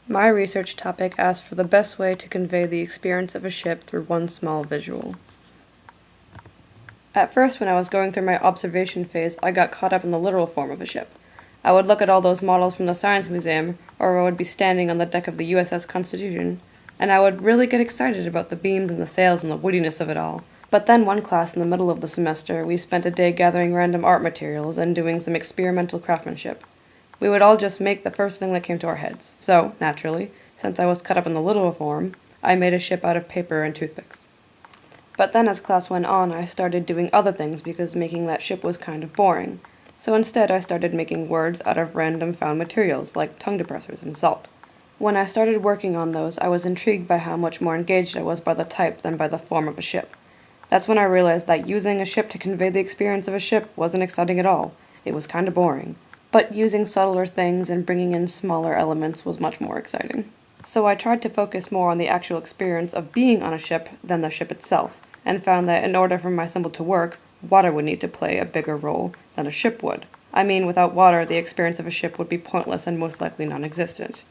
My research topic asked for the best way to convey the experience of a ship through one small visual. At first, when I was going through my observation phase, I got caught up in the literal form of a ship. I would look at all those models from the Science Museum, or I would be standing on the deck of the USS Constitution, and I would really get excited about the beams and the sails and the woodiness of it all. But then one class in the middle of the semester, we spent a day gathering random art materials and doing some experimental craftsmanship. We would all just make the first thing that came to our heads. So, naturally, since I was cut up in the literal form, I made a ship out of paper and toothpicks. But then as class went on, I started doing other things because making that ship was kind of boring. So instead I started making words out of random found materials, like tongue depressors and salt. When I started working on those, I was intrigued by how much more engaged I was by the type than by the form of a ship. That's when I realized that using a ship to convey the experience of a ship wasn't exciting at all. It was kind of boring. But using subtler things and bringing in smaller elements was much more exciting. So I tried to focus more on the actual experience of being on a ship than the ship itself, and found that in order for my symbol to work, water would need to play a bigger role than a ship would. I mean, without water, the experience of a ship would be pointless and most likely non-existent.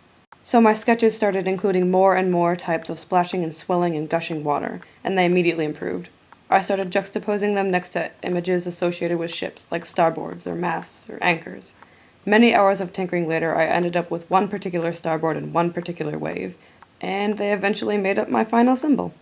So my sketches started including more and more types of splashing and swelling and gushing water, and they immediately improved. I started juxtaposing them next to images associated with ships, like starboards or masts or anchors. Many hours of tinkering later, I ended up with one particular starboard and one particular wave, and they eventually made up my final symbol.